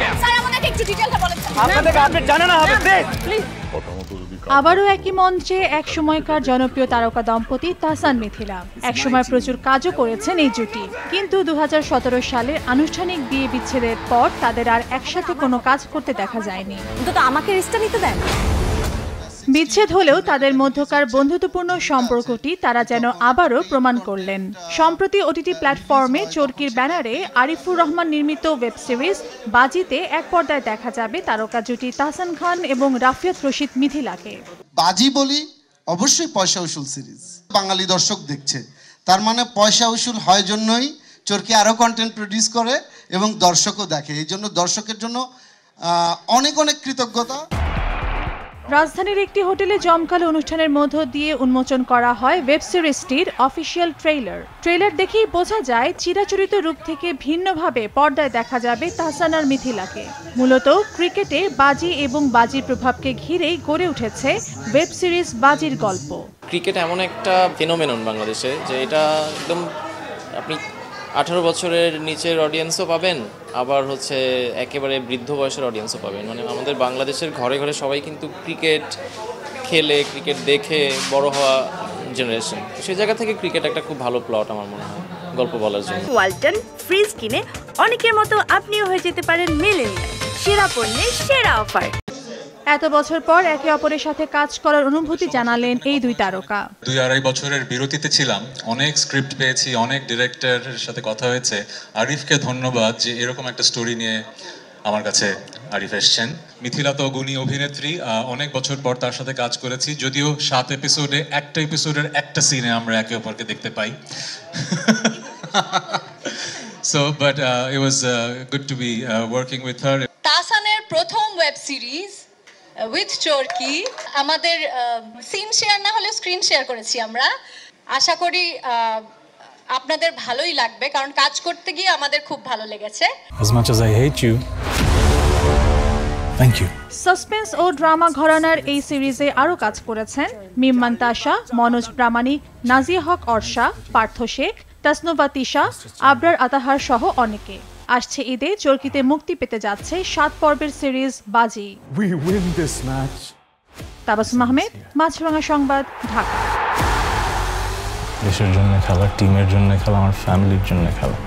কেন? স্যার আমাদেরকে একটু ডিটেইলটা বলেন। আপনাদেরকে আপডেট জানানো হবে প্লিজ। আবারও একই মঞ্চে এক সময়কার জনপ্রিয় তারকা দম্পতি তাহসান মিথিলা। একসময় প্রচুর কাজও করেছেন এই জুটি, কিন্তু 2017 সালে আনুষ্ঠানিক বিয়ে বিচ্ছেদের পর তাদের আর একসাথে কোনো কাজ করতে দেখা যায়নি। অন্তত আমাকে রিস্কটা নিতে দেন। বিচ্ছেদ হলেও তাদের মধ্যকার বন্ধুত্বপূর্ণ সম্পর্কটি তারা যেন আবারও প্রমাণ করলেন। সম্প্রতি ওটিটি প্ল্যাটফর্মে চরকির ব্যানারে আরিফুর রহমান নির্মিত ওয়েব সিরিজ বাজিতে এক পর্দায় দেখা যাবে তারকা জুটি তাহসান খান এবং রাফিয়াত রশিদ মিথিলাকে। বাজি বলি অবশ্যই পয়সা উসুল সিরিজ, বাঙালি দর্শক দেখছে, তার মানে পয়সা উসুল হয় জন্যই চরকি আরও কন্টেন্ট প্রডিউস করে এবং দর্শকও দেখে। এই জন্য দর্শকের জন্য অনেক অনেক কৃতজ্ঞতা। রাজধানীর একটি হোটেলে জমকালো অনুষ্ঠানের মধ্য দিয়ে উন্মোচন করা হয় ওয়েব সিরিজটির অফিসিয়াল ট্রেলার দেখেই বোঝা যায় চিরাচরিত রূপ থেকে ভিন্নভাবে পর্দায় দেখা যাবে তাহসান আর মিথিলাকে। মূলত ক্রিকেটে বাজি এবং বাজির প্রভাবকে ঘিরেই গড়ে উঠেছে ওয়েব সিরিজ বাজির গল্প। ক্রিকেট এমন একটা ফেনোমেনন বাংলাদেশে যে এটা একদম আপনি 18 বছরের নিচের অডিয়েন্সও পাবেন, আবার হচ্ছে একেবারে বৃদ্ধ বয়সের অডিয়েন্সও পাবেন। মানে আমাদের বাংলাদেশের ঘরে ঘরে সবাই কিন্তু ক্রিকেট খেলে, ক্রিকেট দেখে বড় হওয়া জেনারেশন। সেই জায়গা থেকে ক্রিকেট একটা খুব ভালো প্লট আমার মনে হয় গল্প বলার জন্য। ওয়ালটন ফ্রিজ কিনে অনেকের মতো আপনিও হয়ে যেতে পারেন মিলেনিয়াল। সেরা পণ্যের সেরা অফার। এত বছর পর একে অপরের সাথে কাজ করার অনুভূতি জানালেন এই দুই তারকা। 2-2.5 বছরের বিরতিতে ছিলাম, অনেক স্ক্রিপ্ট পেয়েছি, অনেক ডিরেক্টরের সাথে কথা হয়েছে। আরিফকে ধন্যবাদ যে এরকম একটা স্টোরি নিয়ে আমার কাছে আরিফ এসছেন। মিথিলা তো গুণী অভিনেত্রী, অনেক বছর পর তার সাথে কাজ করেছি, যদিও 7 এপিসোডে একটা এপিসোডের একটা সিনে আমরা একে অপরকে দেখতে পাই। So but it was good to be working with her. তাহসানের প্রথম ওয়েব সিরিজ উইথ চরকি, আমাদের সিন শেয়ার না হলে স্ক্রিন শেয়ার করেছি আমরা। আশা করি আপনাদের ভালোই লাগবে, কারণ কাজ করতে গিয়ে আমাদের খুব ভালো লেগেছে। As much as I hate you, thank you. Suspense ও ড্রামা ঘরানার এই সিরিজে আরও কাজ করেছেন মিম্মান তাশা, মনোজ প্রামাণিক, নাজিয়া হক অর্ষা, পার্থ শেখ, তাসনুভা তিশা, আবরার আতাহার সহ অনেকে। আসছে ঈদে চরকিতে মুক্তি পেতে যাচ্ছে 7 পর্বের সিরিজ বাজি। We win this match. Tabassum Ahmed, মাছরাঙা সংবাদ, ঢাকা। দেশের জন্য খেলা, টিমের জন্য খেলা, আমার ফ্যামিলির জন্য খেলা।